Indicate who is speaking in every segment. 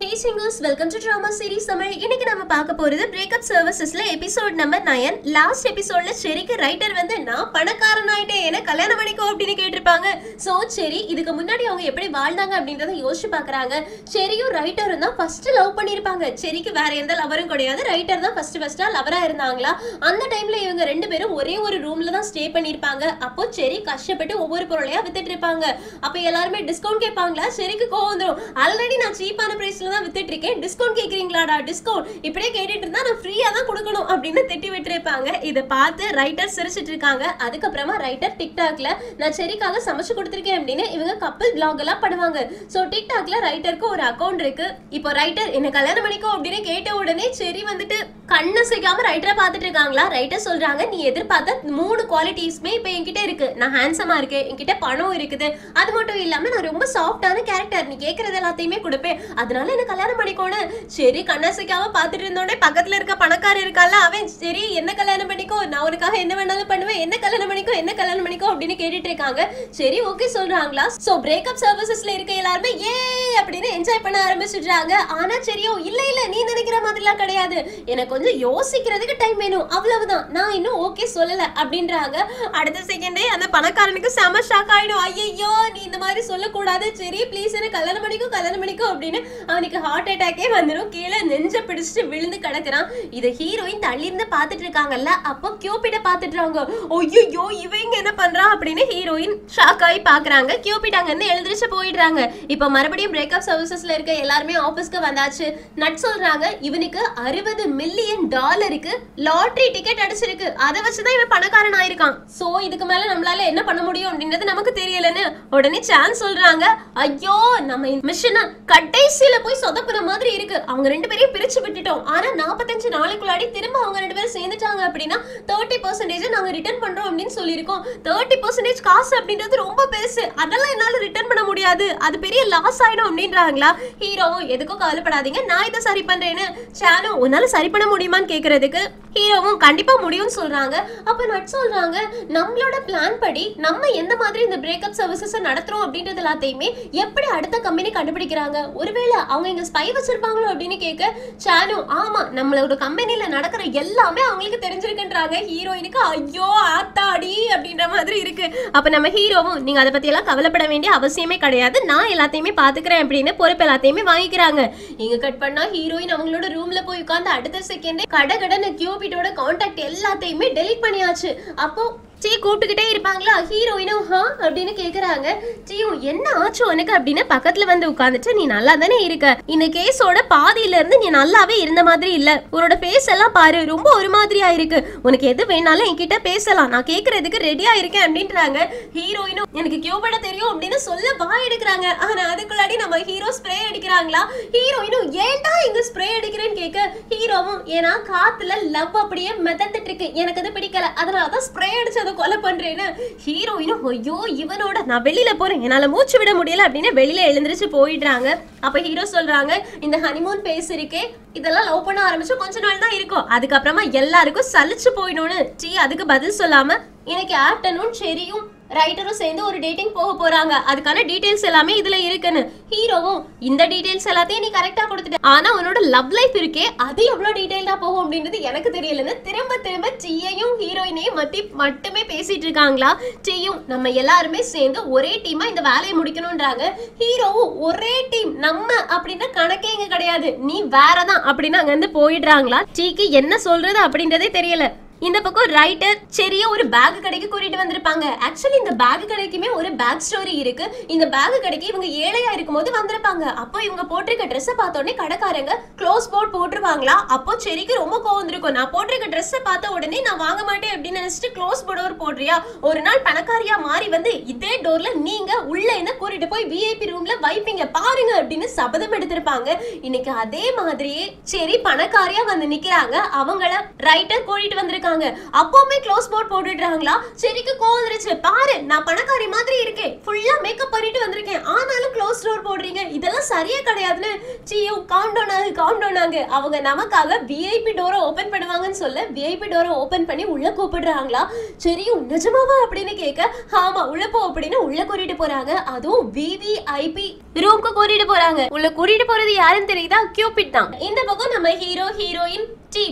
Speaker 1: Hey singers, welcome to Drama Series Tamil. இன்னைக்கு நம்ம பார்க்க போறது பிரேக்கப் சர்வீசஸ்ல எபிசோட் நம்பர் 9. லாஸ்ட் எபிசோட்ல செரிக்கு ரைட்டர் வந்து நான் பணக்காரன் ஆயிட்டேன் என்ன கல்யாணம் பண்ணிக்கோ அப்படின்னு கேட்டிருப்பாங்க. சோ செரி இதுக்கு முன்னாடி அவங்க எப்படி வாழ்ந்தாங்க அப்படின்றத யோசிச்சு பார்க்கறாங்க. செரியும் ரைட்டரும் தான் ஃபர்ஸ்ட் லவ் பண்ணிருப்பாங்க. செரிக்கு வேற எந்த லவரும் கிடையாது. ரைட்டர் தான் ஃபர்ஸ்டா லவரா இருந்தாங்களா. அந்த டைம்ல இவங்க ரெண்டு பேரும் ஒரே ஒரு ரூம்ல தான் ஸ்டே பண்ணிருப்பாங்க. அப்போ செரி கஷ்டப்பட்டு ஒவ்வொரு பொருளையா வித்துட்டு இருப்பாங்க. அப்ப எல்லாரும் டிஸ்கவுண்ட் கேட்பாங்களா. செரிக்கு கோவம் வந்துரும். ஆல்ரெடி நான் சீப்பான பிரைஸ்ல தான் வித்துட்டு இருக்கேன், டிஸ்கவுண்ட் கேக்குறீங்களாடா, டிஸ்கவுண்ட் இப்படியே கேட்டுட்டு இருந்தா நான் ஃப்ரீயா தான் கொடுக்கணும் அப்படின்னு திட்டி விட்டுருப்பாங்க. இதை பார்த்து ரைட்டர் சிரிச்சிட்டு இருக்காங்க. அதுக்கப்புறமா ரைட்டர் டிக்டாக்ல நான் செரிக்காக சமைச்சு கொடுத்துருக்கேன் அப்படின்னு இவங்க கப்பல் பிளாக் எல்லாம் பண்ணுவாங்க. சோ டிக்டாக்ல ரைட்டருக்கு ஒரு அக்கௌண்ட் இருக்கு. இப்போ ரைட்டர் என்ன கல்யாணம் பண்ணிக்கோ அப்படின்னு கேட்ட உடனே செரி வந்துட்டு கண்ணசைக்காம ரைட்டரை பார்த்துட்டு இருக்காங்களா. ரைட்டர் சொல்றாங்க நீ எதிர்பார்த்த 3 குவாலிட்டிஸ்மே இப்ப என்கிட்ட இருக்கு. நான் ஹேண்ட்ஸமா இருக்கேன், என்கிட்ட பணம் இருக்குது, அது மட்டும் இல்லாம நான் ரொம்ப சாஃப்டான கேரக்டர், நீ கேட்கறது எல்லாத்தையுமே கொடுப்பேன், அதனால என்ன கல்யாணம் பண்ணிக்கோன்னு. சரி கண்ணசைக்காம பார்த்துட்டு இருந்தோடனே பக்கத்துல இருக்க பணக்காரர் இருக்கால, அவன் சரி என்ன கல்யாணம் பண்ணிக்கோ, நான் உனக்காக என்ன வேணாலும் பண்ணுவேன், என்ன கல்யாணம் பண்ணிக்கோ என்ன கல்யாணம் பண்ணிக்கோ அப்படின்னு கேட்டுட்டு இருக்காங்க. சரி ஓகே சொல்றாங்களா. சோ பிரேக்கப் சர்வீசஸ்ல இருக்க எல்லாருமே ஏ அப்படின்னு என்ஜாய் பண்ண ஆரம்பிச்சிடுறாங்க. ஆனா சரியோ இல்ல நீ நினைக்கிற மாதிரிலாம் கிடையாது, எனக்கு கொஞ்சம் யோசிக்கிறதுக்கு டைம் வேணும், அவ்வளவுதான், நான் இன்னும் ஓகே சொல்லல அப்படின்றாங்க. அடுத்த செகண்டே அந்த பணக்காரனுக்கு செம ஷாக் ஆயிடும். ஐயோ நீ இந்த மாதிரி சொல்லக்கூடாது, சரி ப்ளீஸ் என்ன கல்யாணம் பண்ணிக்கோ அப்படின்னு அவனுக்கு ஹார்ட் அட்டாக்கே வந்துடும். கீழே நெஞ்ச பிடிச்சிட்டு விழுந்து கிடக்குறான். இதை ஹீரோயின் தள்ளி இருந்து பாத்துட்டு இருக்காங்கல்ல. அப்போ கியூபிட பாத்துட்டுறாங்க. ஐயோ இவங்க என்ன பண்றா அப்படின்னு ஹீரோயின் ஷாக் ஆகி பாக்குறாங்க. கியூபிட் அங்க இருந்து எழுந்திரிச்சு போயிடுறாங்க. இப்ப மறுபடியும் பிரேக்கப் சர்வீசஸ்ல இருக்க எல்லாருமே ஆபீஸ்க்கு வந்தாச்சு. நட் சொல்றாங்க இவனுக்கு $60 மில்லியன் லாட்டரி டிக்கெட் அடிச்சிருக்கு, அதை வச்சுதான் இவன் பணக்காரன் ஆயிருக்கான். சோ இதுக்கு மேல நம்மளால என்ன பண்ண முடியும் அப்படின்றது நமக்கு தெரியலன்னு உடனே சான்ஸ் சொல்றாங்க. ஐயோ நம்ம மிஷனை கடைசியில போய் சொதப்புற மாதிரி இருக்கு, அவங்க ரெண்டு பேரையும் பிரிச்சு விட்டுட்டோம், ஆனா 45 நாளைக்குள்ளாடி திரும்ப அவங்க ரெண்டு பேரும் சேர்ந்துட்டாங்க அப்படின்னா 30% நாங்க ரிட்டர்ன் பண்றோம் அப்படின்னு சொல்லியிருக்கோம். 30% காசு அப்படின்றது ரொம்ப பெருசு, அதெல்லாம் என்னால ரிட்டர்ன் பண்ண முடியாது, அது பெரிய லாஸ் ஆயிடும் அப்படின்றாங்களா. ஹீரோவும் எதுக்கும் கவலைப்படாதீங்க நான் இதை சரி பண்றேன்னு. சானு உன்னால சரி பண்ண முடியுமான்னு கேக்குறதுக்கு ஹீரோவும் கண்டிப்பா முடியும்னு சொல்றாங்க. அப்ப நட் சொல்றாங்க நம்மளோட பிளான் படி நம்ம எந்த மாதிரி இந்த பிரேக்கப் சர்வீசஸ் நடத்துறோம் அப்படின்றது எல்லாத்தையுமே எப்படி அடுத்த கம்பெனி கண்டுபிடிக்கிறாங்க, ஒருவேளை அவங்க இங்க ஸ்பை வச்சிருப்பாங்களோ அப்படின்னு கேட்க சானு ஆமா நம்மளோட கம்பெனில நடக்கிற எல்லாமே அவங்களுக்கு தெரிஞ்சிருக்குன்றாங்க. ஹீரோயினுக்கு ஐயோ ஆத்தாடி அப்படின்ற மாதிரி இருக்கு. அப்ப நம்ம ஹீரோவும் நீங்க அதை பத்தி எல்லாம் கவலைப்பட வேண்டிய அவசியமே கிடையாது, நான் எல்லாத்தையுமே பாத்துக்கிறேன் அப்படின்னு பொறுப்பு எல்லாத்தையுமே வாங்கிக்கிறாங்க. இங்க கட் பண்ணா ஹீரோயின் அவங்களோட ரூம்ல போய் உட்கார்ந்து அடுத்த செகண்டே கடகடன்னு கியூபிட்டோட கான்டாக்ட் எல்லாத்தையுமே டெலீட் பண்ணியாச்சு. அப்போ கூப்பிட்டுக்கிட்டே இருப்பாங்களா. ஹீரோயினும் அப்படின்னு கேக்குறாங்க. டீயும் என்ன ஆச்சு உனக்கு அப்படின்னு பக்கத்துல வந்து உட்கார்ந்துட்டு நீ நல்லா தானே இருக்க, இந்த கேஸோட பாதியில இருந்து நீ நல்லாவே இருந்த மாதிரி இல்ல, உன்னோட ஃபேஸ் எல்லாம் பாரு ரொம்ப ஒரு மாதிரியா இருக்கு, உனக்கு எது வேணாலும் என்கிட்ட பேசலாம், நான் கேக்குறதுக்கு ரெடியா இருக்கேன் அப்படின்றாங்க. ஹீரோயினும் எனக்கு கியூபட தெரியும் அப்படின்னு சொல்ல வாய் எடுக்கிறாங்க. ஆனா அதுக்குள்ளாடி நம்ம ஹீரோ ஸ்ப்ரே அடிக்கிறாங்களா. ஹீரோயினும் ஏன்டா இங்க ஸ்ப்ரே அடிக்கிறேன்னு கேட்க ஹீரோவும் ஏன்னா காத்துல லவ் அப்படியே மிதந்துட்டு இருக்கு, எனக்கு அது பிடிக்கல, அதனாலதான் ஸ்ப்ரே அடிச்சது கொலை பண்றேன்னு. ஹீரோயினும் ஐயோ இவனோட நான் வெளியில போறேன் என்னால மூச்சு விட முடியல அப்படின்னு வெளியில எழுந்திருச்சு போயிடுறாங்க. அப்ப ஹீரோ சொல்றாங்க இந்த ஹனிமூன் பேஸ் இருக்கே இதெல்லாம் லவ் பண்ண ஆரம்பிச்சு கொஞ்ச நாள் தான் இருக்கும், அதுக்கப்புறமா எல்லாருக்கும் சலிச்சு போயிடும்னு. அதுக்கு பதில் சொல்லாம இன்னைக்கு ஆஃப்டர்நூன் செரியும் ரைட்டரும் சேர்ந்து ஒரு டேட்டிங் போக போறாங்க, அதுக்கான டீடைல்ஸ் எல்லாமே இதுல இருக்குன்னு. ஹீரோவும் இந்த டீடைல்ஸ் எல்லாத்தையும் நீ கரெக்டா கொடுத்துட்ட, ஆனா உன்னோட லவ் லைஃப் இருக்கே அது எவ்வளவு டீடைல்டா போகும் அப்படின்றது எனக்கு தெரியலன்னு திரும்ப டீயையும் ஹீரோயினையும் மட்டுமே பேசிட்டு இருக்காங்களா. டீயும் நம்ம எல்லாருமே சேர்ந்து ஒரே டீமா இந்த வேலையை முடிக்கணும்ன்றாங்க. ஹீரோவும் ஒரே டீம் நம்ம அப்படின்ற கணக்கே இங்க கிடையாது, நீ வேறதான் அப்படின்னு அங்க இருந்து போயிடுறாங்களா. டீக்கு என்ன சொல்றது அப்படின்றதே தெரியல. இந்த பக்கம் ரைட்டர் செரிய ஒரு பேக் கடைக்கு கூட்டிட்டு வந்திருப்பாங்க. ஆக்சுவலி இந்த பேக் கடைக்குமே ஒரு பேக் ஸ்டோரி இருக்கு. இந்த பேக் கடைக்கு இவங்க ஏழையா இருக்கும்போது வந்திருப்பாங்க. அப்போ இவங்க போட்டிருக்க ட்ரெஸ்ஸை பார்த்த உடனே கடைக்காரங்க க்ளோஸ் போர்ட் போட்டுருவாங்களா. அப்போ செரிக்கு ரொம்ப கோவம் வந்திருக்கும், நான் போட்டிருக்க ட்ரெஸ்ஸை பார்த்த உடனே நான் வாங்க மாட்டேன் அப்படின்னு நினைச்சிட்டு க்ளோஸ் போர்ட் போடுறியா, ஒரு நாள் பணக்காரியா மாறி வந்து இதே டோர்ல நீங்க உள்ள என்ன கூட்டிட்டு போய் விஐபி ரூம்ல வைப்பீங்க பாருங்க அப்படின்னு சபதம் எடுத்திருப்பாங்க. இன்னைக்கு அதே மாதிரியே சரி பணக்காரியா வந்து நிக்கிறாங்க. அவங்கள ரைட்டர் கூட்டிட்டு வந்திருக்காங்க. போடுறாங்க. அப்பவுமே க்ளோஸ் போர்ட் போட்டுடுறாங்களா. செரிக்கு கோவம் வந்துருச்சு. பாரு நான் பணக்காரி மாதிரி இருக்கேன், ஃபுல்லா மேக்கப் பண்ணிட்டு வந்திருக்கேன், ஆனாலும் க்ளோஸ் டோர் போடுறீங்க, இதெல்லாம் சரியே கிடையாதுன்னு சியு காம் டவுன் ஆகு. அவங்க நமக்காக விஐபி டோரை ஓபன் பண்ணுவாங்கன்னு சொல்ல விஐபி டோரை ஓபன் பண்ணி உள்ள கூப்பிடுறாங்களா. சரியும் நிஜமாவா அப்படின்னு கேட்க ஆமா உள்ள போ அப்படின்னு உள்ள கூட்டிட்டு போறாங்க. அதுவும் விவிஐபி ரூம்க்கு கூட்டிட்டு போறாங்க. உள்ள கூட்டிட்டு போறது யாருன்னு தெரியுதா? கியூபிட் தான். இந்த பக்கம் நம்ம ஹீரோ ஹீரோயின்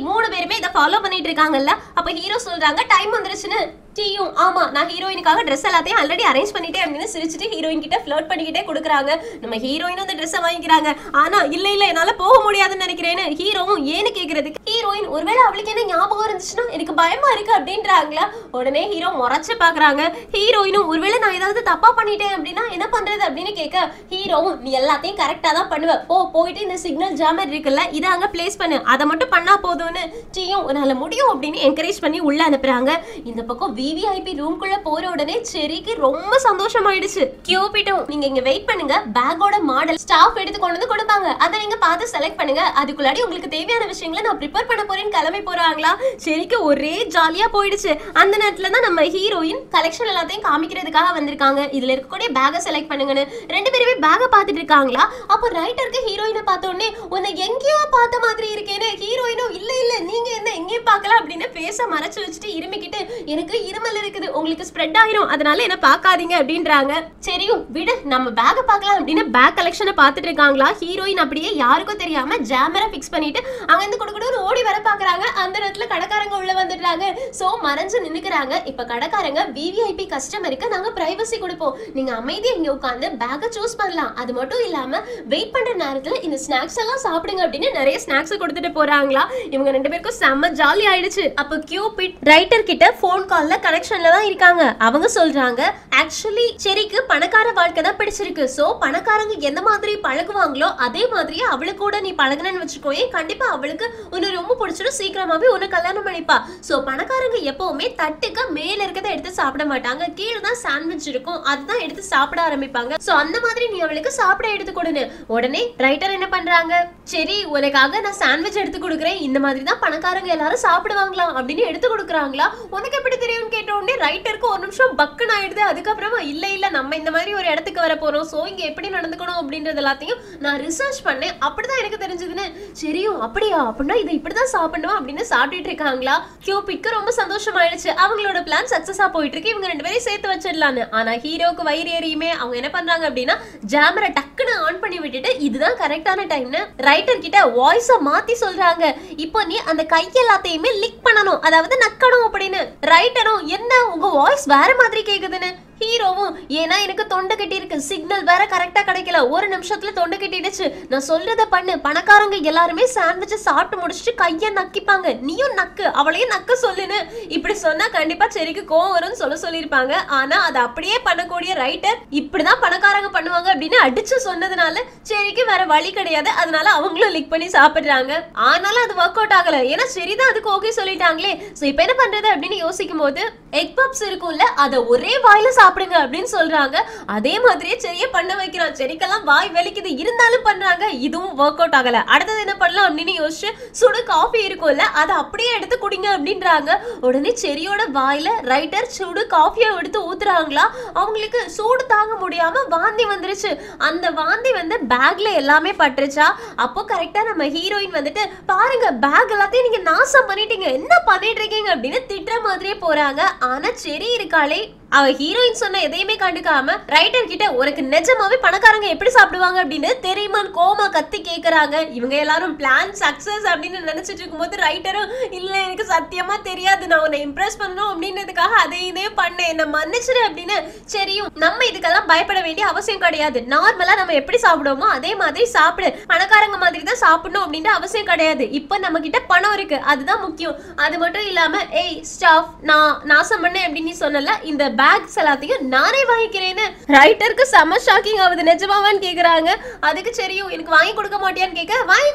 Speaker 1: மூணு பேருமே இதை ஃபாலோ பண்ணிட்டு இருக்காங்கல்ல. அப்ப ஹீரோ சொல்றாங்க டைம் வந்துருச்சுன்னு. டீயும் ஆமா நான் ஹீரோயினுக்காக ட்ரெஸ் எல்லாத்தையும் ஆல்ரெடி அரேஞ்ச் பண்ணிட்டேன் அப்படின்னு சிரிச்சுட்டு ஹீரோயின் கிட்ட ஃப்ளர்ட் பண்ணிக்கிட்டே கொடுக்குறாங்க. நம்ம ஹீரோயின் அந்த ட்ரெஸ்ஸை வாங்கிக்கிறாங்க. ஆனா இல்ல என்னால போக முடியாதுன்னு நினைக்கிறேன்னு ஹீரோவும் ஏன்னு கேக்குறதுக்கு ஹீரோயின் ஒருவேளை அவளுக்கு என்ன ஞாபகம் இருந்துச்சுன்னா எனக்கு பயமா இருக்கு அப்படின்றாங்களா. உடனே ஹீரோ முறைச்சு பாக்குறாங்க. ஹீரோயினும் ஒருவேளை நான் ஏதாவது தப்பா பண்ணிட்டேன் அப்படின்னா என்ன பண்றது அப்படின்னு கேட்க ஹீரோவும் நீ எல்லாத்தையும் கரெக்டா தான் பண்ணுவ, போயிட்டு இந்த சிக்னல் ஜாமர் இருக்குல்ல இதை அங்க பிளேஸ் பண்ணு, அதை மட்டும் பண்ணா போதும்னு டீயும் உன்னால முடியும் அப்படின்னு என்கரேஜ் பண்ணி உள்ள அனுப்புறாங்க. இந்த பக்கம் விவிஐபி ரூம்குள்ள போற உடனே செரிக்கு ரொம்ப சந்தோஷமாயிடுச்சு. கியூபிட்டும் நீங்க இங்க வெயிட் பண்ணுங்க, பேக்கோட மாடல் ஸ்டாஃப் எடுத்து கொண்டு வந்து கொடுப்பாங்க, அதை நீங்க பார்த்து செலக்ட் பண்ணுங்க, அதுக்குள்ளாடி உங்களுக்கு தேவையான விஷயங்களை நான் ப்ரிப்பேர் பண்ண போறேன்னு கிளம்பி போறாங்களா. செரிக்கு ஒரே ஜாலியா போயிடுச்சு. அந்த நேரத்துல தான் நம்ம ஹீரோயின் கலெக்ஷன் எல்லாத்தையும் காமிக்கிறதுக்காக வந்திருக்காங்க. இதுல இருக்கக்கூடிய பேக்கை செலக்ட் பண்ணுங்கன்னு ரெண்டு பேருமே பேக்கை பார்த்துட்டு இருக்காங்களா. அப்போ ரைட்டருக்கு ஹீரோயினை பார்த்த உடனே உன்னை எங்கேயோ பார்த்த மாதிரி இருக்கேன்னு ஹீரோயினும் இல்ல நீங்க என்ன எங்கேயும் பார்க்கல அப்படின்னு பேச மறைச்சு வச்சுட்டு இருமிக்கிட்டு எனக்கு இருமல் இருக்குது உங்களுக்கு ஸ்ப்ரெட் ஆயிரும் அதனால என்ன பார்க்காதீங்க அப்படின்றாங்க. சரியும் விடு நம்ம பேக்கை பார்க்கலாம் அப்படின்னு பேக் கலெக்ஷனை பார்த்துட்டு இருக்காங்களா. ஹீரோயின் அப்படியே யாருக்கும் தெரியாம ஜாமரை ஃபிக்ஸ் பண்ணிட்டு அங்கிருந்து கொடுக்கணும்னு ஓடி வர பாக்குறாங்க. அந்த நேரத்துல கடைக்காரங்க உள்ள வந்துடுறாங்க. சோ மறைஞ்சு நின்னுக்கிறாங்க. இப்ப கடைக்காரங்க விவிஐபி கஸ்டமருக்கு நாங்க பிரைவசி கொடுப்போம், நீங்க அமைதியா இங்க உட்கார்ந்து பேக்கை சூஸ் பண்ணலாம், அது மட்டும் இல்லாம வெயிட் பண்ற நேரத்துல இந்த ஸ்நாக்ஸ் எல்லாம் சாப்பிடுங்க அப்படின்னு நிறைய ஸ்நாக்ஸ் கொடுத்துட்டு போறாங்களா. இவங்க ரெண்டு பேருக்கும் செம்ம ஜாலி ஆயிடுச்சு. அப்ப கியூபிட் ரைட்டர் கிட்ட போன் கால்ல கனெக்ஷன்ல தான் இருக்காங்க. அவங்க சொல்றாங்க ஆக்சுவலி செரிக்கு பணக்கார வாழ்க்கை தான் பிடிச்சிருக்கு, சோ பணக்காரங்க எந்த மாதிரி பழகுவாங்களோ அதே மாதிரியே அவளுக்கு கூட நீ பழகுனன்னு வச்சுக்கோயே, கண்டிப்பா அவளுக்கு உன்னை ரொம்ப பிடிச்சிடும், சீக்கிரமாவே உன்னை கல்யாணம் பண்ணிப்பா. சோ பணக்காரங்க எப்பவுமே தட்டுக்கு மேல இருக்கதை எடுத்து சாப்பிட மாட்டாங்க, கீழே தான் சாண்ட்விச் இருக்கும் அதுதான் எடுத்து சாப்பிட ஆரம்பிப்பாங்க. சோ அந்த மாதிரி நீ அவளுக்கு சாப்பிட எடுத்து கொடுன்னு. உடனே ரைட்டர் என்ன பண்றாங்க, சரி உனக்காக நான் சாண்ட்விச் எடுத்து கொடுக்குறேன், இந்த மாதிரி தான் பணக்காரங்க எல்லாரும் சாப்பிடுவாங்களாம் அப்படின்னு எடுத்து கொடுக்குறாங்களா. உனக்கு எப்படி தெரியும்னு கேட்ட உடனே ரைட்டருக்கு ஒரு நிமிஷம் பக்குன்னு ஆயிடுது. அதுக்கப்புறமா இல்ல நம்ம இந்த மாதிரி ஒரு இடத்துக்கு வர போறோம், சோ இங்க எப்படி நடந்துக்கணும் அப்படின்றது எல்லாத்தையும் நான் ரிசர்ச் பண்ணேன், அப்படிதான் எனக்கு தெரிஞ்சதுன்னு. சரியும் அப்படியா, அப்படின்னா இதை இப்படிதான் சாப்பிடணும் அப்படின்னு சாப்பிட்டுட்டு இருக்காங்களா. கியூபிட்க்கு ரொம்ப சந்தோஷமாயிடுச்சு. அவங்களோட பிளான் சக்சஸா போயிட்டு இருக்கு, இவங்க ரெண்டு பேரையும் சேர்த்து வச்சிடலான்னு. ஆனா ஹீரோக்கு வயிறு ஏறியுமே அவங்க என்ன பண்றாங்க அப்படின்னா ஜாமரை டக்குன்னு ஆன் பண்ணி விட்டுட்டு இதுதான் கரெக்டான டைம்னு ரைட்டர் கிட்ட வாய்ஸ மாத்தி சொல்றாங்க. இப்போ நீ அந்த கை எல்லாத்தையுமே லிக் பண்ணணும், அதாவது நக்கணும் அப்படின்னு. ரைட்டரும் என்ன உங்க வாய்ஸ் வேற மாதிரி கேக்குதுன்னு. ஹீரோவும் ஏன்னா எனக்கு தொண்டை கட்டி இருக்கு, சிக்னல் வேற கரெக்டா கிடைக்கல, ஒரு நிமிஷத்துல தொண்டை கட்டிடுச்சு, நான் சொல்றத பண்ணு, பணக்காரங்க எல்லாருமே சாண்ட்விச் சாப்பிட்டு முடிச்சுட்டு கைய நக்கிப்பாங்க, நீயும் நக்கு, அவளையும் நக்க சொல்லுன்னு. இப்படி சொன்னா கண்டிப்பா செரிக்கு கோவம் வரும்னு சொல்லிருப்பாங்க. ஆனா அதை அப்படியே பண்ணக்கூடிய ரைட்டர் இப்படிதான் பணக்காரங்க பண்ணுவாங்க அப்படின்னு அடிச்சு சொன்னதுனால செரிக்கு வேற வழி கிடையாது, அதனால அவங்களும் லிக் பண்ணி சாப்பிடுறாங்க. ஆனாலும் அது ஒர்க் அவுட் ஆகல, ஏன்னா சரிதான் அதுக்கு ஓகே சொல்லிட்டாங்களே. சோ இப்ப என்ன பண்றது அப்படின்னு யோசிக்கும் போது எக் பப்ஸ் இருக்கும்ல அதை ஒரே வாயில சாப்பிடுங்க அப்படின்னு சொல்றாங்க. அதே மாதிரியே செரிய பண்ண வைக்கிறான். செரிக்கெல்லாம் வாய் வலிக்குது, இருந்தாலும் பண்றாங்க. இதுவும் ஒர்க் அவுட் ஆகல. அடுத்தது என்ன பண்ணலாம் அப்படின்னு யோசிச்சு சுடு காஃபி இருக்கும்ல அதை அப்படியே எடுத்து குடிங்க அப்படின்றாங்க. உடனே செரியோட வாயில ரைட்டர் சுடு காஃபியை எடுத்து ஊத்துறாங்களா. அவங்களுக்கு சூடு தாங்க முடியாம வாந்தி வந்துருச்சு. அந்த வாந்தி வந்து பேக்ல எல்லாமே பட்டுருச்சா. அப்போ கரெக்டா நம்ம ஹீரோயின் வந்துட்டு பாருங்க பேக் எல்லாத்தையும் நீங்க நாசம் பண்ணிட்டீங்க, என்ன பண்ணிட்டு இருக்கீங்க அப்படின்னு திட்டுற மாதிரியே போறாங்க. ஆனா செரி இருக்காளே அவ ஹீரோயின் சொன்ன எதையுமே கண்டுக்காம ரைட்டர் கிட்ட உனக்கு நிஜமாவே பணக்காரங்க எப்படி சாப்பிடுவாங்க அப்படின்னு தெரியுமான்னு கோமா கத்தி கேக்குறாங்க. இவங்க எல்லாரும் பிளான் சக்சஸ் அப்படின்னு நினைச்சிட்டு இருக்கும்போது ரைட்டரும் இல்ல எனக்கு சத்தியமா தெரியாது, நான் உன்னை இம்ப்ரெஸ் பண்ணணும் அப்படின்றதுக்காக இதே பண்ணேன், என்ன மன்னிச்சிரு அப்படின்னு. சரியும் நம்ம இதுக்கெல்லாம் பயப்பட வேண்டிய அவசியம் கிடையாது, நார்மலா நம்ம எப்படி சாப்பிடுவோமோ அதே மாதிரி சாப்பிடு, பணக்காரங்க மாதிரி தான் சாப்பிடணும் அப்படின்ற அவசியம் கிடையாது, இப்ப நம்ம கிட்ட பணம் இருக்கு அதுதான் முக்கியம். அது மட்டும் இல்லாம ஏய் ஸ்டாஃப் நான் நாசம் பண்ணேன் அப்படின்னு சொன்னல, இந்த பேக்ஸ் எல்லாத்தையும் நானே வாங்கிக்கிறேன்னு ரைட்டருக்கு செம ஷாக்கிங் ஆகுது. நிஜமாவான்னு கேக்குறாங்க. அதுக்கு சரியும் எனக்கு வாங்கி கொடுக்க மாட்டியான்னு கேட்க வாங்கி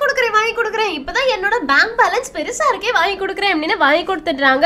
Speaker 1: கொடுக்குறேன் இப்பதான் என்னோட பேங்க் பேலன்ஸ் பெருசா இருக்கே வாங்கி கொடுக்குறேன் அப்படின்னு வாங்கி கொடுத்துடுறாங்க.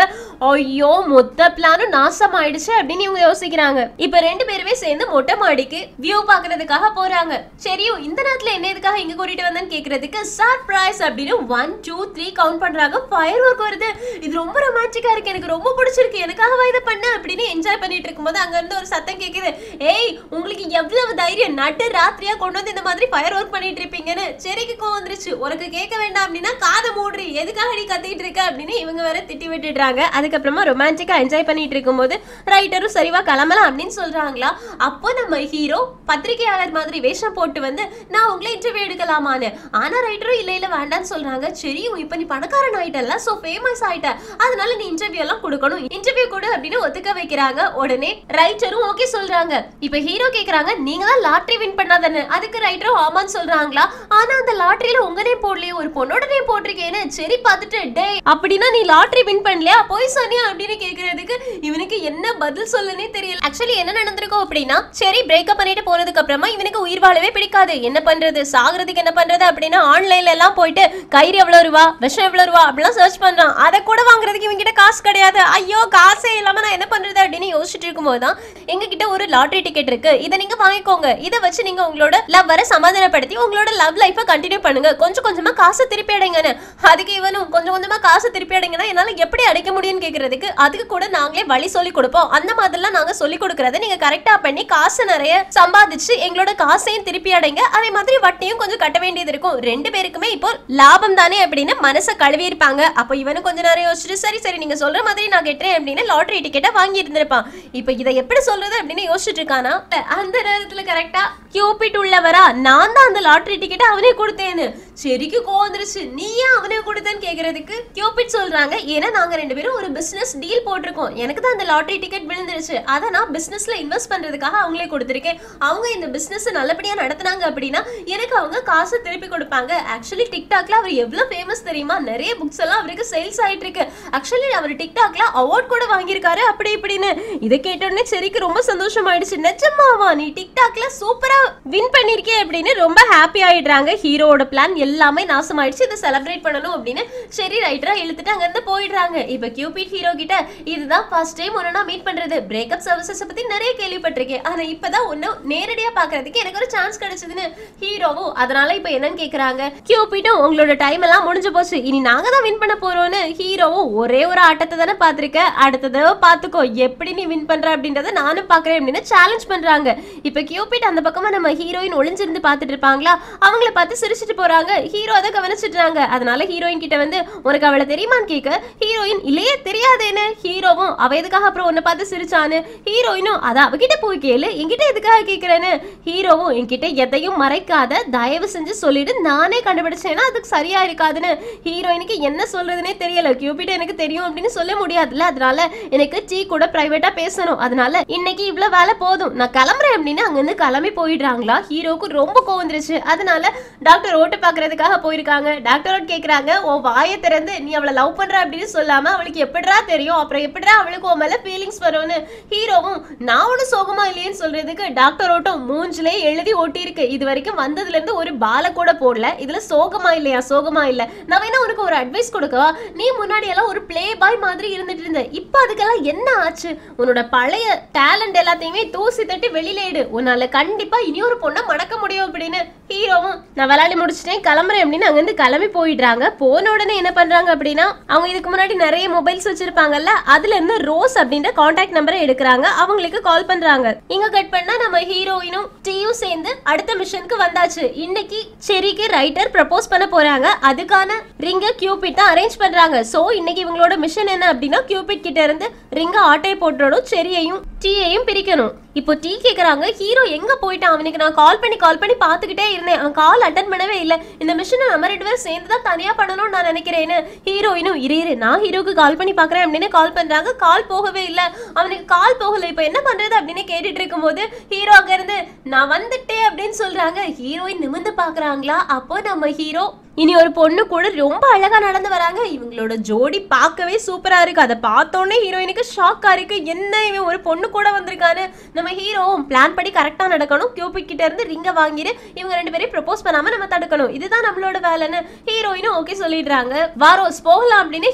Speaker 1: ஐயோ மொத்த பிளானும் நாசம் ஆயிடுச்சு அப்படின்னு இவங்க யோசிக்கிறாங்க. இப்ப ரெண்டு பேருமே சேர்ந்து மொட்டை மாடிக்கு வியூ பாக்குறதுக்காக போறாங்க. சரியும் இந்த நேரத்துல என்ன எதுக்காக இங்க கூட்டிட்டு வந்தேன்னு கேக்குறதுக்கு சர்ப்ரைஸ் அப்படின்னு 1 2 3 கவுண்ட் பண்றாங்க. ஃபயர் ஒர்க் வருது. இது ரொம்ப ரொமான்டிக்கா இருக்கு, எனக்கு ரொம்ப பிடிச்சிருக்கு, எனக்காக இதை பண்ண அப்படின்னு என்ஜாய் பண்ணிட்டு இருக்கும்போது அங்க இருந்து ஒரு சத்தம் கேக்குது. ஏய் உங்களுக்கு எவ்வளவு தைரியம், நட்டு ராத்திரியா கொண்டு வந்து இந்த மாதிரி ஃபயர் ஒர்க் பண்ணிட்டு இருப்பீங்கன்னு. செரிக்கு கோவம் வந்துருச்சு. உனக்கு கேட்க வேண்டாம் அப்படின்னா காதை மூடுறி, எதுக்காக நீ கத்திட்டு இருக்க அப்படின்னு இவங்க வேற திட்டி விட்டுடுறாங்க. அதுக்கப்புறமா ரொமான்டிக்கா என்ஜாய் பண்ணிட்டு இருக்கும்போது ரைட்டரும் சரிவா கிளம்பலாம் அப்படின்னு சொல்றாங்களா. அப்போ நம்ம ஹீரோ பத்திரிகையாளர் மாதிரி வேஷம் போட்டு வந்து நான் உங்களை இன்டர்வியூ எடுக்கலாமான்னு. ஆனா ரைட்டரும் இல்ல வேண்டான்னு சொல்றாங்க. சரி இப்ப நீ பணக்காரன் ஆயிட்டல்ல, சோ ஃபேமஸ் ஆயிட்ட, அதனால நீ இன்டர்வியூ எல்லாம் கொடுக்கணும், இன்டர்வியூ கொடு அப்படின்னு ஒத்துக்க வைக்கிறாங்க. உடனே ரைட்டரும் ஓகே சொல்றாங்க. இப்ப ஹீரோ கேக்குறாங்க நீங்க தான் லாட்டரி வின் பண்ணாதானே. அதுக்கு ரைட்டரும் ஆமான்னு சொல்றாங்களா. ஆனா அந்த லாட்டரியில உங்க நேம் போடலையே, ஒரு பொண்ணோட நேம் போட்டிருக்கேன்னு. சரி பார்த்துட்டு டே அப்படின்னா நீ லாட்டரி வின் பண்ணலையா, போய் சொன்னியா அப்படின்னு கேக்குறதுக்கு இவனுக்கு என்ன பதில் சொல்லனே தெரியல. ஆக்சுவலி என்ன நடந்திருக்கும் அப்படின்னா, சரி பிரேக்கப் பண்ணிட்டு போனதுக்கு அப்புறமா இவனுக்கு உயிர் வாழவே பிடிக்காது. என்ன பண்றது, சாகிறதுக்கு என்ன பண்றது அப்படின்னா ஆன்லைன்ல எல்லாம் போயிட்டு கயிறு எவ்வளவு ரூபா, விஷம் எவ்வளவு ரூபா அப்படிலாம் சர்ச் பண்றான். அதை கூட வாங்குறதுக்கு இவங்க கிட்ட காசு கிடையாது. ஐயோ காசே இல்லாம நான் என்ன பண்றது அப்படின்னு யோசிச்சுட்டு இருக்கும்போது தான் எங்க கிட்ட ஒரு லாட்டரி டிக்கெட் இருக்கு, இதை நீங்க வாங்கிக்கோங்க, இதை வச்சு நீங்க உங்களோட லவ்வரை சமாதானப்படுத்தி உங்களோட லவ் லைஃபை கண்டினியூ பண்ணுங்க, கொஞ்சம் கொஞ்சமா காசு திருப்பி அடைங்கன்னு. அதுக்கு இவனும் கொஞ்சம் கொஞ்சமா காசு திருப்பி அடைங்கன்னா என்னால எப்படி அடைக்க முடியும்னு கேக்குறதுக்கு அதுக்கு கூட நாங்களே வழி சொல்லி கொடுப்போம், அந்த மாதிரிலாம் நாங்க சொல்லி கொடுக்கறத நீங்க கரெக்டா பண்ணி காசு நிறைய சம்பாதிச்சு எங்களோட காசையும் திருப்பி அடைங்க, அதே மாதிரி வட்டியும் கொஞ்சம் கட்ட வேண்டியது இருக்கும், ரெண்டு பேருக்குமே இப்போ லாபம் தானே அப்படின்னு மனசை கழுவி இருப்பாங்க. அப்போ இவனும் கொஞ்ச நேரம் யோசிச்சுட்டு சரி சரி நீங்க சொல்ற மாதிரி நான் கெட்டுறேன் அப்படின்னு லாட்டரி டிக்கெட்டை வாங்கி இருந்திருப்பான். இப்போ இதை எப்படி சொல்றது அப்படின்னு யோசிச்சுட்டு இருக்கானா. அந்த நேரத்துல கரெக்டா கியூபிட் உள்ளவரா நான் தான் அந்த லாட்டரி டிக்கெட்டை அவனே கொடுத்தேன்னு. சரிக்கு கோவந்துருச்சு. நீ ஏன் அவனே கொடுத்தேன்னு கேக்குறதுக்கு கியூபிட் சொல்றாங்க ஏன்னா நாங்க ரெண்டு பேரும் ஒரு பிசினஸ் டீல் போட்டிருக்கோம், எனக்கு தான் அந்த லாட்டரி டிக்கெட் விழுந்துருச்சு, அதை நான் பிசினஸ்ல இன்வெஸ்ட் பண்றதுக்காக அவங்களே கொடுத்திருக்கேன், அவங்க இந்த பிசினஸ் நல்லபடியா நடத்துனாங்க அப்படின்னா எனக்கு அவங்க காசு திருப்பி கொடுப்பாங்க. ஆக்சுவலி டிக்டாக்ல அவர் எவ்வளவு ஃபேமஸ் தெரியுமா, நிறைய புக்ஸ் எல்லாம் அவருக்கு சேல்ஸ் ஆயிட்டு இருக்கு, ஆக்சுவலி அவர் டிக்டாக்ல அவார்ட் கூட வாங்கியிருக்காரு அப்படி இப்படின்னு. இதை கேட்டோடனே சரிக்கு ரொம்ப சந்தோஷமாயிடுச்சு. நிஜமாவா நீ டிக்டாக்ல சூப்பரா வின் பண்ணிருக்கே அப்படின்னு ரொம்ப ஹாப்பி ஆயிடுறாங்க. ஹீரோட பிளான் எல்லாமே நாசமாயிடுச்சு, இதை செலிப்ரேட் பண்ணணும் அப்படின்னு சரி ரைட்டரா இழுத்துட்டு அங்க இருந்து போயிடுறாங்க. இப்ப கியூபிட் ஹீரோ கிட்ட இதுதான் ஃபர்ஸ்ட் டைம் ஒன்னா மீட் பண்றது, பிரேக்கப் சர்வீசஸ் பத்தி நிறைய கேள்விப்பட்டிருக்கேன், ஆனா இப்பதான் ஒன்னு நேரடியா பாக்குறதுக்கு எனக்கு ஒரு சான்ஸ் கிடைச்சதுன்னு ஹீரோவும். அதனால இப்ப என்னன்னு கேக்குறாங்க. கியூபிட்டும் உங்களோட டைம் எல்லாம் முடிஞ்சு போச்சு, இனி நாங்க தான் வின் பண்ண போறோம்னு. ஹீரோவும் ஒரே ஒரு ஆட்டத்தை தானே பாத்திருக்க, அடுத்த தடவை பாத்துக்கோ எப்படி நீ வின் பண்ற அப்படின்றத நானும் பாக்குறேன் அப்படின்னு சேலஞ்ச் பண்றாங்க. இப்ப கியூபிட் அந்த பக்கமா நம்ம ஹீரோயின் ஒளிஞ்சிருந்து பாத்துட்டு இருப்பாங்களா, அவங்கள பார்த்து சிரிச்சிட்டு போறாங்க. ஹீரோ அதை கவனிச்சிடுறாங்க. அதனால ஹீரோயின் கிட்ட வந்து உனக்கு அவளை தெரியுமான்னு கேட்க ஹீரோயின் இல்லையே தெரியாதேன்னு. ஹீரோவும் அவ எதுக்காக அப்புறம் உன்னை பார்த்து சிரிச்சான்னு. ஹீரோயினும் அதை அவகிட்ட போய் கேளு, என்கிட்ட எதுக்காக கேட்கிறேன்னு. ஹீரோவும் என்கிட்ட எதையும் மறைக்காத, தயவு செஞ்சு சொல்லிடு, நானே கண்டுபிடிச்சேன்னா அதுக்கு சரியா இருக்காதுன்னு. ஹீரோயினுக்கு என்ன சொல்றதுன்னே தெரியல. கியூபிட் எனக்கு தெரியும் அப்படின்னு சொல்ல முடியாதுல்ல, அதனால எனக்கு டீ கூட பிரைவேட்டா பேசணும், அதனால இன்னைக்கு இவ்வளவு வேலை போதும் நான் கிளம்புறேன் அப்படின்னு அங்கிருந்து கிளம்பி போயிடுறாங்களா. ஹீரோக்கு ரொம்ப கோவந்துருச்சு. அதனால டாக்டர் ஓட்டு பாக்குறதுக்காக போயிருக்காங்க. டாக்டர் கேக்குறாங்க உன் வாயை திறந்து நீ அவளை லவ் பண்ற அப்படின்னு சொல்லாம அவளுக்கு எப்படிடா தெரியும், அப்புறம் எப்படிடா அவளுக்கு உன் மேல ஃபீலிங்ஸ் வரும்னு. ஹீரோவும் நான் ஒண்ணு சோகமா இல்லையேன்னு சொல்றதுக்கு டாக்டர் ஓட்டம் மூஞ்சிலே எழுதி ஓட்டி இருக்கு, இது வரைக்கும் வந்ததுல இருந்து ஒரு பால கூட போடல, இதுல சோகமா இல்லையா, சோகமா இல்ல. நான் வேணா உனக்கு ஒரு அட்வைஸ் கொடுக்கவா, நீ முன்னாடி எல்லாம் ஒரு பிளே பாய் மாதிரி இருந்துட்டு இருந்த, இப்ப அதுக்கெல்லாம் என்ன ஆச்சு, உன்னோட பழைய டேலண்ட் எல்லாத்தையுமே தூசி தட்டி வெளியில இடு, உன்னால கண்டிப்பா இனி ஒரு பொண்ணை மடக்க முடியும் அப்படின்னு. ஹீரோவும் நான் விளையாடி முடிச்சுட்டேன் கிளம்புறேன் அப்படின்னு அங்கிருந்து கிளம்பி போயிடுறாங்க. போன உடனே என்ன பண்றாங்க அப்படின்னா அவங்க இதுக்கு முன்னாடி நிறைய மொபைல்ஸ் வச்சிருப்பாங்கல்ல, அதுல இருந்து ரோஸ் அப்படின்ற கான்டாக்ட் நம்பரை எடுக்கிறாங்க, அவங்களுக்கு கால் பண்றாங்க. இங்க கட் பண்ணா நம்ம ஹீரோயினும் டீயும் சேர்ந்து அடுத்த மிஷனுக்கு வந்தாச்சு. இன்னைக்கு செரிக்கு ரைட்டர் ப்ரப்போஸ் பண்ண போறாங்க, அதுக்கான ரிங்க கியூபிட் தான் அரேஞ்ச் பண்றாங்க. சோ இன்னைக்கு இவங்களோட மிஷன் என்ன அப்படின்னா கியூபிட் கிட்ட இருந்து ரிங்க ஆட்டையை போட்டுறணும், செரியையும் டீயையும் பிரிக்கணும். இப்போ டீ கேக்குறாங்க ஹீரோ எங்க போயிட்டான், அவனுக்கு நான் கால் பண்ணி பாத்துக்கிட்டே இருந்தேன், அவன் கால் அட்டன் பண்ணவே இல்லை, இந்த மிஷனை நம்ம ரெண்டு பேரும் சேர்ந்து தான் தனியா பண்ணணும்னு நான் நினைக்கிறேன்னு. ஹீரோயினும் இரு நான் ஹீரோக்கு கால் பண்ணி பாக்குறேன் அப்படின்னு கால் பண்றாங்க, கால் போகவே இல்லை, அவனுக்கு கால் போகல, இப்போ என்ன பண்றது அப்படின்னு கேட்டுட்டு இருக்கும் போது ஹீரோ அங்க இருந்து நான் வந்துட்டேன் அப்படின்னு சொல்றாங்க. ஹீரோயின் நிமிர்ந்து பாக்குறாங்களா, அப்போ நம்ம ஹீரோ இனி ஒரு பொண்ணு கூட ரொம்ப அழகா நடந்து வராங்க. இவங்களோட ஜோடி பார்க்கவே சூப்பரா இருக்கு. அதை பார்த்தோன்னே ஹீரோயினுக்கு ஷாக்கா இருக்கு. என்ன இவன் ஒரு பொண்ணு கூட வந்திருக்காரு. நம்ம ஹீரோ பிளான் படி கரெக்டா நடக்கணும். கியூபிட் கிட்ட இருந்து ரிங்க வாங்கிட்டு இவங்க ரெண்டு பேரும் ப்ரப்போஸ் பண்ணாம நம்ம தடுக்கணும். இதுதான் நம்மளோட வேலைன்னு ஹீரோயினும் ஓகே சொல்லிடுறாங்க. வா ரோஸ் போகலாம் அப்படின்னு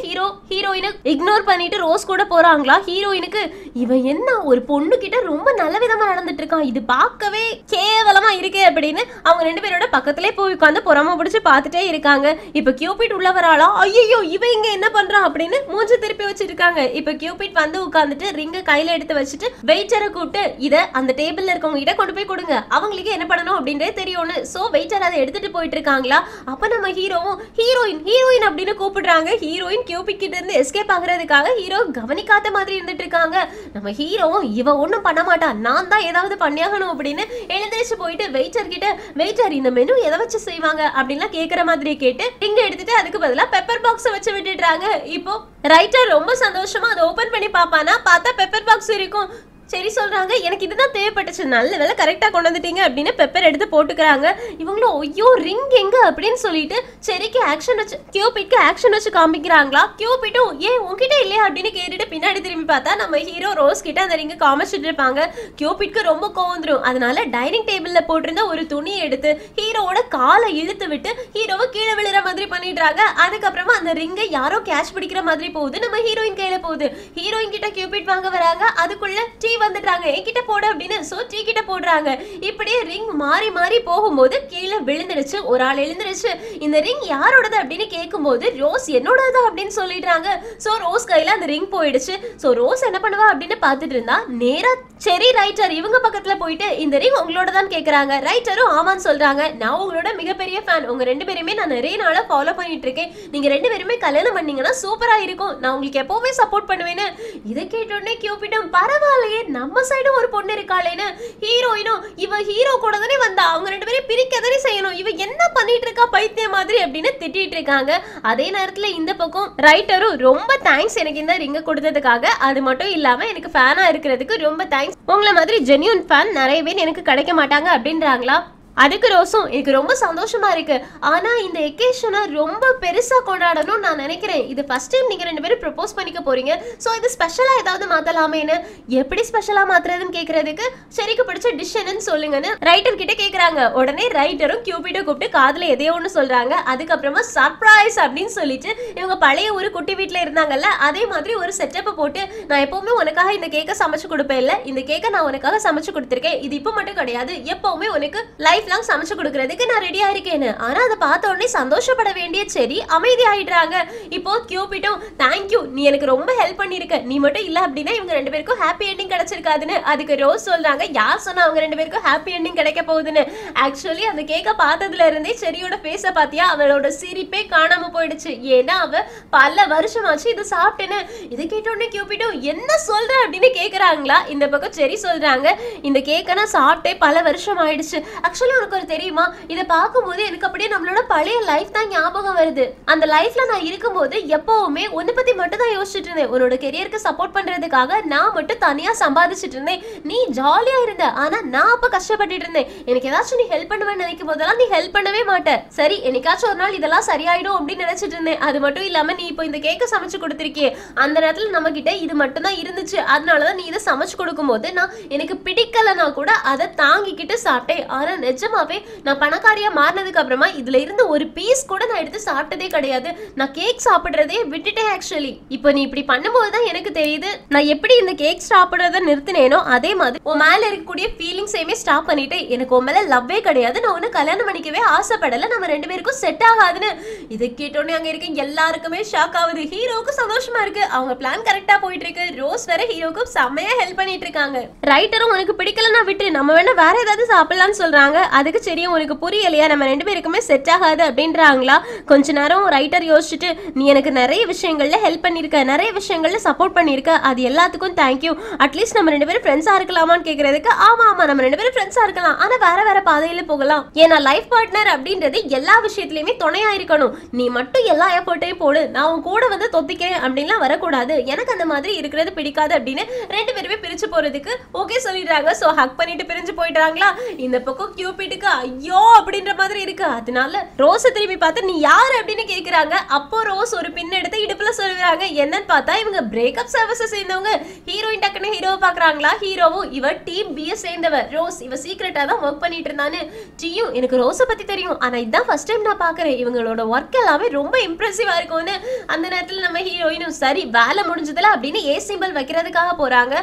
Speaker 1: ஹீரோயினை இக்னோர் பண்ணிட்டு ரோஸ் கூட போறாங்களா. ஹீரோயினுக்கு இவன் என்ன ஒரு பொண்ணு கிட்ட ரொம்ப நல்ல விதமா நடந்துட்டு இருக்கான், இது பார்க்கவே கேவலமா இருக்கே அப்படின்னு அவங்க ரெண்டு பேரோட பக்கத்திலே போய் உட்காந்து பொறாம பிடிச்சு பார்த்துட்டே இருக்காங்க. இப்ப கியூபிட் உள்ள வராளா, ஐயோ இவ இங்க என்ன பண்றான் அப்படின்னு மூஞ்சி திருப்பி வச்சிருக்காங்க. இப்ப கியூபிட் வந்து உட்கார்ந்துட்டு ரிங்க கையில எடுத்து வச்சுட்டு வெயிட்டரை கூப்பிட்டு இத அந்த டேபிள்ல இருக்கவங்க கிட்ட கொண்டு போய் கொடுங்க, அவங்களுக்கு என்ன பண்ணணும் அப்படின்றே தெரியும்னு. சோ வெயிட்டர் அதை எடுத்துட்டு போயிட்டு இருக்காங்களா. அப்ப நம்ம ஹீரோவும் ஹீரோயின் அப்படின்னு கூப்பிடுறாங்க. ஹீரோயின் கியூபிட் கிட்ட இருந்து எஸ்கேப் ஆகுறதுக்காக ஹீரோ கவனிக்காத மாதிரி இருந்துட்டு இருக்காங்க. நம்ம ஹீரோவும் இவ ஒண்ணும் பண்ண மாட்டா, நான் தான் ஏதாவது பண்ணியாகணும் அப்படின்னு எழுந்திரிச்சு போயிட்டு வெயிட்டர் கிட்ட வெயிட்டர் இந்த மெனு எதை வச்சு செய்வாங்க அப்படின்லாம் கேக்குற மாதிரி கேட்டு இங்க எடுத்துட்டு அதுக்கு பதிலா பெப்பர் பாக்ஸ் வச்சு விட்டுடுறாங்க. இப்போ ரைட்டர் ரொம்ப சந்தோஷமா அதை ஓபன் பண்ணி பாப்பானா, பார்த்தா பெப்பர் பாக்ஸ் இருக்கும். சரி சொல்றாங்க, எனக்கு இதுதான் தேவைப்பட்டுச்சு, நல்ல வேலை கரெக்டா கொண்டு வந்துட்டீங்க அப்படின்னு பெப்பர் எடுத்து போட்டுக்கிறாங்க. இவங்களும் ஐயோ ரிங் எங்க அப்படின்னு சொல்லிட்டு செரிக்கு ஆக்ஷன் வச்சு கியூபிட்க்கு ஆக்ஷன் வச்சு காமிக்கிறாங்களா. கியூபிட்டும் ஏன் உங்ககிட்ட இல்லையா அப்படின்னு கேட்டுட்டு பின்னாடி திரும்பி பார்த்தா நம்ம ஹீரோ ரோஸ் கிட்ட அந்த ரிங்க காமிச்சிட்டு இருப்பாங்க. கியூபிட்க்கு ரொம்ப கோவம் வந்துடும். அதனால டைனிங் டேபிள்ல போட்டிருந்த ஒரு துணியை எடுத்து ஹீரோவோட காலை இழுத்து விட்டு ஹீரோவை கீழே விழுற மாதிரி பண்ணிடுறாங்க. அதுக்கப்புறமா அந்த ரிங்கை யாரோ கேட்ச் பிடிக்கிற மாதிரி போகுது, நம்ம ஹீரோயின் கையில போகுது. ஹீரோயின் கிட்ட கியூபிட் வாங்க வராங்க. அதுக்குள்ள டீ வந்துட்டாங்க, என்கிட்ட போடு அப்படின்னு. சோ டீ கிட்ட போடுறாங்க. இப்படியே ரிங் மாறி மாறி போகும்போது கீழே விழுந்துருச்சு. ஒரு ஆள் எழுந்துருச்சு. இந்த ரிங் யாரோடது அப்படின்னு கேட்கும்போது ரோஸ் என்னோடது அப்படின்னு சொல்லிடுறாங்க. சோ ரோஸ் கையில அந்த ரிங் போயிடுச்சு. சோ ரோஸ் என்ன பண்ணுவா அப்படின்னு பார்த்துட்டு இருந்தா நேரா செரி ரைட்டர் இவங்க பக்கத்துல போயிட்டு இந்த ரிங் உங்களோட தான் கேக்குறாங்க. ரைட்டரும் ஆமான்னு சொல்றாங்க. நான் உங்களோட மிகப்பெரிய ஃபேன், உங்க ரெண்டு பேருமே நான் நிறைய நாளா ஃபாலோ பண்ணிட்டு இருக்கேன், நீங்க ரெண்டு பேருமே கல்யாணம் பண்ணீங்கன்னா சூப்பரா இருக்கும், நான் உங்களுக்கு எப்பவுமே சப்போர்ட் பண்ணுவேன்னு. இதை கேட்டோடனே கியூபிட்டும் பரவாயில்லையே நம்ம சைடும் ஒரு பொண்ணு இருக்காளேன்னு. ஹீரோயினும் இவ ஹீரோ கூட தானே வந்தா, அவங்க ரெண்டு பேரும் பிரிக்க தானே செய்யணும், இவ என்ன பண்ணிட்டு இருக்கா பைத்திய மாதிரி அப்படின்னு திட்டிட்டு இருக்காங்க. அதே நேரத்துல இந்த பக்கம் ரைட்டரும் ரொம்ப தேங்க்ஸ் எனக்கு இந்த ரிங்க கொடுத்ததுக்காக, அது மட்டும் இல்லாம எனக்கு ஃபேனா இருக்கிறதுக்கு ரொம்ப தேங்க்ஸ், உங்களை மாதிரி ஜென்யூன் ஃபேன் நிறைய பேர் எனக்கு கிடைக்க மாட்டாங்க அப்படின்றாங்களா. அதுக்கு ரோஸும் எனக்கு ரொம்ப சந்தோஷமா இருக்கு, ஆனா இந்த எக்கேஷனை ரொம்ப பெருசா கொண்டாடணும்னு நான் நினைக்கிறேன், இது ஃபர்ஸ்ட் டைம் நீங்க ரெண்டு பேரும் ப்ரப்போஸ் பண்ணிக்க போறீங்க, சோ இது ஸ்பெஷலா ஏதாவது மாத்தலாமேன்னு. எப்படி ஸ்பெஷலா மாத்துறதுன்னு கேக்குறதுக்கு சரிக்கு பிடிச்ச டிஷ் என்னன்னு சொல்லுங்கன்னு ரைட்டர் கிட்ட கேக்குறாங்க. உடனே ரைட்டரும் கியூபிட்டை கூப்பிட்டு காதுல எதையோ ஒண்ணு சொல்றாங்க. அதுக்கப்புறமா சர்ப்ரைஸ் அப்படின்னு சொல்லிட்டு இவங்க பழைய ஒரு குட்டி வீட்டுல இருந்தாங்கல்ல அதே மாதிரி ஒரு செட்டப்பை போட்டு, நான் எப்பவுமே உனக்காக இந்த கேக்கை சமைச்சு கொடுப்பேன் இல்ல, இந்த கேக்கை நான் உனக்காக சமைச்சு கொடுத்திருக்கேன், இது இப்ப மட்டும் கிடையாது, எப்பவுமே உனக்கு லைஃப் சமைச்சு கொடுக்கிறதுக்கு நான் ரெடியா இருக்கேன்னு. ஆனா அதை பார்த்த உடனே சந்தோஷப்பட வேண்டிய செரி அமைதி ஆயிடுறாங்க. இப்போ கியூபிட்டும் தேங்க்யூ, நீ எனக்கு ரொம்ப ஹெல்ப் பண்ணிருக்க, நீ மட்டும் இல்ல அப்படின்னா இவங்க ரெண்டு பேருக்கும் ஹாப்பி எண்டிங் கிடைச்சிருக்காதுன்னு. அதுக்கு ரோஸ் சொல்றாங்க, யார் சொன்னா அவங்க ரெண்டு பேருக்கும் ஹாப்பி எண்டிங் கிடைக்க போகுதுன்னு. ஆக்சுவலி அந்த கேக்க பார்த்ததுல இருந்தே செரியோட ஃபேஸ பாத்தியா, அவளோட சிரிப்பே காணாம போயிடுச்சு. ஏன்னா அவ பல வருஷமாச்சு இது சாப்பிட்டேன்னு. இது கேட்ட உடனே கியூபிட்டும் என்ன சொல்ற அப்படின்னு கேக்குறாங்களா. இந்த பக்கம் செரி சொல்றாங்க, இந்த கேக்க நான் சாப்பிட்டே பல வருஷம் ஆயிடுச்சு. ஆக்சுவலி உனக்கு ஒரு தெரியுமா, இதை பார்க்கும்போது எனக்கு அப்படியே நம்மளோட பழைய லைஃப் தான் ஞாபகம் வருது. அந்த லைஃப்ல நான் இருக்கும்போது எப்பவுமே உன்னை பத்தி மட்டும் தான் யோசிச்சுட்டு இருந்தேன், உன்னோட கெரியருக்கு சப்போர்ட் பண்றதுக்காக நான் மட்டும் தனியா சம்பாதிச்சுட்டு இருந்தேன், நீ ஜாலியா இருந்த, ஆனா நான் அப்ப கஷ்டப்பட்டுட்டு இருந்தேன், எனக்கு ஏதாச்சும் நீ ஹெல்ப் பண்ணுவேன்னு நினைக்கும் போதெல்லாம் நீ ஹெல்ப் பண்ணவே மாட்டேன். சரி என்னைக்காச்சும் ஒரு நாள் இதெல்லாம் சரியாயிடும் அப்படின்னு நினைச்சிட்டு இருந்தேன். அது மட்டும் இல்லாம நீ இப்போ இந்த கேக்க சமைச்சு கொடுத்திருக்கியே, அந்த நேரத்துல நம்ம கிட்ட இது மட்டும் தான் இருந்துச்சு, அதனாலதான் நீ இதை சமைச்சு கொடுக்கும் போது நான் எனக்கு பிடிக்கலன்னா கூட அதை தாங்கிக்கிட்டு சாப்பிட்டேன். ஆனா நிஜமாவே நான் பணக்காரியா மாறினதுக்கு அப்புறமா இதுல இருந்து ஒரு பீஸ் கூட நான் எடுத்து சாப்பிட்டதே கிடையாது, நான் கேக் சாப்பிடுறதே விட்டுட்டேன். ஆக்சுவலி இப்போ நீ இப்படி பண்ணும்போது தான் எனக்கு தெரியுது நான் எப்படி இந்த கேக் சாப்பிடுறத நிறுத்தினேனோ அதே மாதிரி உன் மேல இருக்கக்கூடிய ஃபீலிங்ஸையுமே ஸ்டாப் பண்ணிட்டு, எனக்கு உன் மேல லவ்வே கிடையாது, நான் உன்னை கல்யாணம் பண்ணிக்கவே ஆசைப்படல, நம்ம ரெண்டு பேருக்கும் செட் ஆகாதுன்னு. இதை கேட்டோன்னே அங்க இருக்க எல்லாருக்குமே ஷாக் ஆகுது. ஹீரோக்கு சந்தோஷமா இருக்கு, அவங்க பிளான் கரெக்டா போயிட்டு இருக்கு. ரோஸ் வேற ஹீரோக்கு செம்மையா ஹெல்ப் பண்ணிட்டு இருக்காங்க. ரைட்டரும் உனக்கு பிடிக்கலன்னா விட்டு நம்ம வேணா வேற ஏதாவது சாப்பிடலாம்னு சொல்றாங்க. அதுக்கு சரியும் உனக்கு புரியலையா, நம்ம ரெண்டு பேருக்குமே செட் ஆகாது அப்படின்றாங்களா. கொஞ்ச நேரம் ரைட்டர் யோசிச்சுட்டு, நீ எனக்கு நிறைய விஷயங்கள்ல ஹெல்ப் பண்ணிருக்க, நிறைய விஷயங்கள்ல சப்போர்ட் பண்ணிருக்க, அது எல்லாத்துக்கும் தேங்க்யூ, அட்லீஸ்ட் நம்ம ரெண்டு பேரும் ஃப்ரெண்ட்ஸா இருக்கலாமான்னு கேக்குறதுக்கு ஆமா ஆமா நம்ம ரெண்டு பேரும் ஃப்ரெண்ட்ஸா இருக்கலாம், ஆனா வேற வேற பாதையில போகலாம், ஏன்னா லைஃப் பார்ட்னர் அப்படின்றது எல்லா விஷயத்திலயுமே துணையா இருக்கணும், நீ மட்டும் எல்லா எஃபர்ட்டையும் போடு, நான் உன் கூட வந்து தொத்திக்கிறேன் அப்படின்லாம் வரக்கூடாது, எனக்கு அந்த மாதிரி இருக்கிறது பிடிக்காது அப்படின்னு ரெண்டு பேருமே பிரிச்சு போறதுக்கு ஓகே சொல்லிடுறாங்க. சோ ஹக் பண்ணிட்டு பிரிஞ்சு போயிட்டாங்களா. இந்த பக்கம் கியூபிட் கியூபிடுக்கு ஐயோ அப்படின்ற மாதிரி இருக்கு. அதனால ரோஸை திரும்பி பார்த்து நீ யாரு அப்படின்னு கேக்குறாங்க. அப்போ ரோஸ் ஒரு பின் எடுத்து இடுப்புல சொல்றாங்க. என்னன்னு பார்த்தா இவங்க பிரேக்கப் சர்வீசஸ் சேர்ந்தவங்க. ஹீரோயின் டக்குன்னு ஹீரோவை பாக்குறாங்களா. ஹீரோவும் இவ டீம் பி சேர்ந்தவ. ரோஸ் இவ சீக்ரெட்டா தான் ஒர்க் பண்ணிட்டு இருந்தான்னு. டீயும் எனக்கு ரோஸை பத்தி தெரியும், ஆனா இதான் ஃபர்ஸ்ட் டைம் நான் பாக்குறேன், இவங்களோட ஒர்க் எல்லாமே ரொம்ப இம்ப்ரெசிவா இருக்கும்னு. அந்த நேரத்துல நம்ம ஹீரோயினும் சரி வேலை முடிஞ்சதுல அப்படின்னு ஏ சிம்பிள் வைக்கிறதுக்காக போறாங்க.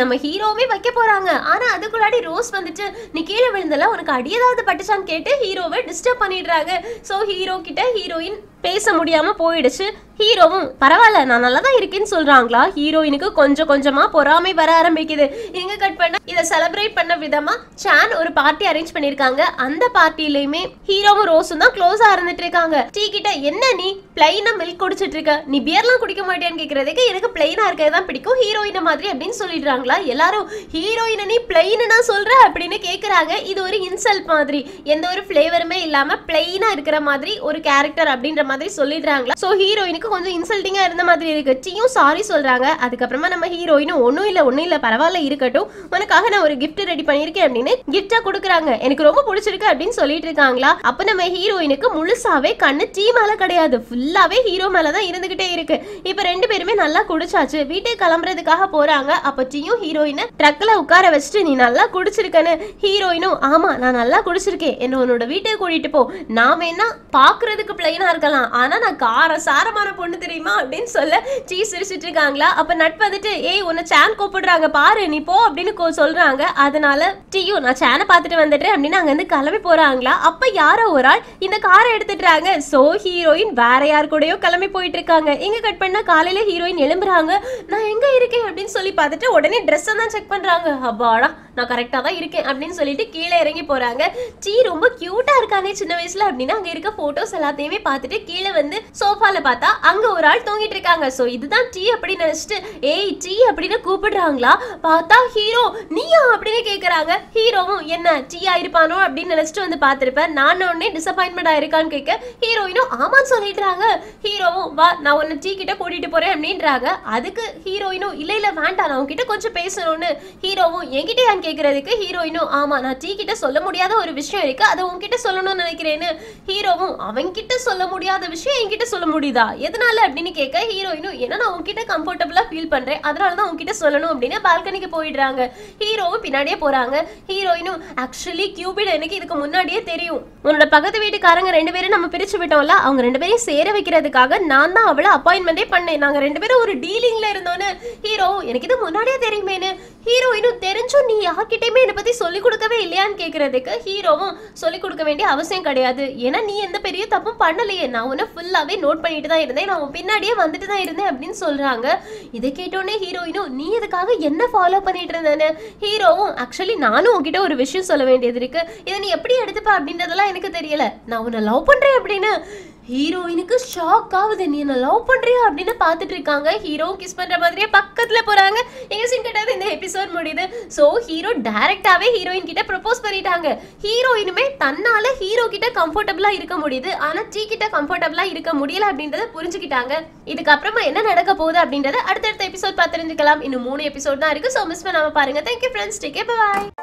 Speaker 1: நம்ம ஹீரோவே வைக்க போறாங்க. ஆனா அதுக்குள்ளாடி ரோஸ் வந்துட்டு நீ கீழே விழுந்தல உனக்கு அடி ஏதாவது பட்டுச்சான்னு கேட்டு ஹீரோவை டிஸ்டர்ப் பண்ணிடுறாங்க. சோ ஹீரோ கிட்ட ஹீரோயின் பேச முடியாம போயிடுச்சு. ஹீரோவும் பரவாயில்ல நான் நல்லா தான் இருக்கேன்னு சொல்றாங்களா. ஹீரோயினுக்கு கொஞ்சம் கொஞ்சமா பொறாமை வர ஆரம்பிக்குது. எங்க கட் பண்ண இதை செலிப்ரேட் பண்ண விதமா சான் ஒரு பார்ட்டி அரேஞ்ச் பண்ணிருக்காங்க. அந்த பார்ட்டிலயுமே ஹீரோவும் ரோஸும் தான் க்ளோஸா இருந்துட்டு இருக்காங்க. டீ கிட்ட என்ன நீ பிளைனா மில்க் குடிச்சிட்டு இருக்க, நீ பியர்லாம் குடிக்க மாட்டேன்னு கேக்குறதுக்கு எனக்கு பிளைனா இருக்கிறதான் பிடிக்கும் ஹீரோயின மாதிரி அப்படின்னு சொல்லிடுறாங்களா. எல்லாரும் ஹீரோயினை நீ பிளைனா சொல்ற அப்படின்னு கேக்குறாங்க. இது ஒரு இன்சல்ட் மாதிரி, எந்த ஒரு பிளேவருமே இல்லாம பிளைனா இருக்கிற மாதிரி ஒரு கேரக்டர் அப்படின்ற மாதிரி சொல்லிடுறாங்களா. சோ ஹீரோயினுக்கு கொஞ்சம் இன்சல்ட்டிங்கா இருந்த மாதிரி இருக்கு. டீயும் சாரி சொல்றாங்க. அதுக்கப்புறமா நம்ம ஹீரோயினும் ஒன்னும் இல்ல பரவாயில்ல இருக்கட்டும், உனக்காக நான் ஒரு கிஃப்ட் ரெடி பண்ணிருக்கேன் அப்படின்னு கிஃப்டா கொடுக்குறாங்க. எனக்கு ரொம்ப பிடிச்சிருக்கு அப்படின்னு சொல்லிட்டு இருக்காங்களா. அப்ப நம்ம ஹீரோயினுக்கு முழுசாவே கண்ணு டீ மேல கிடையாது, ஃபுல்லாவே ஹீரோ மேலதான் இருந்துகிட்டே இருக்கு. இப்ப ரெண்டு பேருமே நல்லா குடிச்சாச்சு. வீட்டுக்கு கிளம்புறதுக்காக போறாங்க. அப்ப டீயும் ஹீரோயினை ட்ரக்ல உட்கார வச்சுட்டு நீ நல்லா குடிச்சிருக்கன்னு. ஹீரோயினும் ஆமா நான் நல்லா குடிச்சிருக்கேன், என்ன உன்னோட வீட்டுக்கு கூட்டிட்டு போ, நான் வேணா பாக்குறதுக்கு பிளைனா இருக்கலாம், ஆனா நான் கார சாரமான பொண்ணு தெரியுமா அப்படின்னு சொல்ல டீ சிரிச்சிட்டு இருக்காங்களா. அப்ப நட் வந்துட்டு ஏய் உன்னை சான் கூப்பிடுறாங்க பாரு நீ போ அப்படின்னு சொல்றாங்க. அதனால டீயும் நான் சானை பார்த்துட்டு வந்துட்டேன் அப்படின்னு அங்க இருந்து கிளம்பி போறாங்களா. அப்ப யாரோ ஒரு ஆள் இந்த காரை எடுத்துட்டாங்க. சோ ஹீரோயின் வேற யார் கூடயோ கிளம்பி போயிட்டு இருக்காங்க. எங்க கட் பண்ணா காலையில ஹீரோயின் எழும்புறாங்க. நான் எங்க இருக்கேன் அப்படின்னு சொல்லி பார்த்துட்டு உடனே ட்ரெஸ் தான் செக் பண்றாங்க. அப்பாடா நான் கரெக்டா தான் இருக்கேன் அப்படின்னு சொல்லிட்டு கீழே இறங்கி போறாங்க. டீ ரொம்ப கியூட்டா இருக்கானே சின்ன வயசுல அப்படின்னு அங்க இருக்க போட்டோஸ் எல்லாத்தையுமே பார்த்துட்டு கீழே வந்து சோஃபால பார்த்தா அங்க ஒரு ஆள் தூங்கிட்டு இருக்காங்க. சோ இதுதான் டீ அப்படின்னு நினைச்சிட்டு ஏய் டீ அப்படின்னு கூப்பிடுறாங்களா. பார்த்தா ஹீரோ நீயா அப்படின்னு கேக்குறாங்க. ஹீரோவும் என்ன டீயா இருப்பானோ அப்படின்னு நினைச்சிட்டு வந்து பார்த்திருப்பேன், நான் உடனே டிசப்பாயின்மெண்ட் ஆயிருக்கான்னு கேட்க ஹீரோயினும் ஆமான்னு சொல்லிடுறாங்க. ஹீரோவும் வா நான் உன்னை டீ கிட்ட கூட்டிட்டு போறேன் அப்படின்றாங்க. அதுக்கு ஹீரோயினும் இல்ல வேண்டாம் நான் உன்கிட்ட கொஞ்சம் பேசணும்னு. ஹீரோவும் என்கிட்ட கேக்குறதுக்கு ஹீரோயினும் ஆமா நான் டீ கிட்ட சொல்ல முடியாத ஒரு விஷயம் இருக்கு, அதை உன்கிட்ட சொல்லணும்னு நினைக்கிறேன்னு. ஹீரோவும் அவன்கிட்ட சொல்ல முடியாத விஷயம் என்கிட்ட சொல்ல முடியுதா எதனால அப்படின்னு கேட்க ஹீரோயினும் ஏன்னா நான் உன்கிட்ட கம்ஃபர்டபுளா ஃபீல் பண்றேன் அதனாலதான் உன்கிட்ட சொல்லணும் அப்படின்னு பால்கனிக்கு போயிடுறாங்க. ஹீரோவும் பின்னாடியே போறாங்க. ஹீரோயினும் ஆக்சுவலி கியூபிட் எனக்கு இதுக்கு முன்னாடியே தெரியும், உன்னோட பக்கத்து வீட்டுக்காரங்க ரெண்டு பேரும் நம்ம பிரிச்சு விட்டோம்ல, அவங்க ரெண்டு பேரையும் சேர வைக்கிறதுக்காக நான் தான் அவளை அப்பாயின்மெண்டே பண்ணேன், நாங்க ரெண்டு பேரும் ஒரு டீலிங்ல இருந்தோன்னு. ஹீரோ எனக்கு இது முன்னாடியே தெரியுமேனு. ஹீரோயினும் தெரிஞ்சும் நீ யார்கிட்டயுமே என்னை பத்தி சொல்லிக் கொடுக்கவே இல்லையான்னு கேட்கறதுக்கு ஹீரோவும் சொல்லிக் கொடுக்க வேண்டிய அவசியம் கிடையாது, ஏன்னா நீ எந்த பெரிய தப்பும் பண்ணலையே, நான் உன்னை ஃபுல்லாவே நோட் பண்ணிட்டு தான் இருந்தேன், நான் உன் பின்னாடியே வந்துட்டு தான் இருந்தேன் அப்படின்னு சொல்றாங்க. இதை கேட்டோன்னே ஹீரோயினும் நீ எதுக்காக என்ன ஃபாலோ பண்ணிட்டு இருந்தேன்னு. ஹீரோவும் ஆக்சுவலி நானும் உன்கிட்ட ஒரு விஷயம் சொல்ல வேண்டியது இருக்கு, இதை நீ எப்படி எடுத்துப்பா அப்படின்றதெல்லாம் எனக்கு தெரியல, நான் உன்னை லவ் பண்றேன் அப்படின்னு. ஹீரோயினுக்கு ஷாக் ஆகுது, நீ என்ன லவ் பண்றியா அப்படின்னு பார்த்துட்டு இருக்காங்க. ஹீரோ கிஸ் பண்ற மாதிரியே பக்கத்துல போறாங்க. எங்க சீன் கிட்ட இந்த எபிசோட் முடியுது. சோ ஹீரோ டைரக்டாவே ஹீரோயின் கிட்ட ப்ரப்போஸ் பண்ணிட்டாங்க. ஹீரோயினுமே தன்னால ஹீரோ கிட்ட கம்ஃபர்டபுளா இருக்க முடியுது, ஆனா டீ கிட்ட கம்ஃபர்டபுளா இருக்க முடியல அப்படின்றத புரிஞ்சுக்கிட்டாங்க. இதுக்கப்புறமா என்ன நடக்க போகுது அப்படின்றத அடுத்தடுத்த எபிசோட் பார்த்து தெரிஞ்சுக்கலாம். இன்னும் 3 எபிசோட் தான் இருக்கு. சோ மிஸ் பண்ணாம பாருங்க. Thank you friends, take care, by.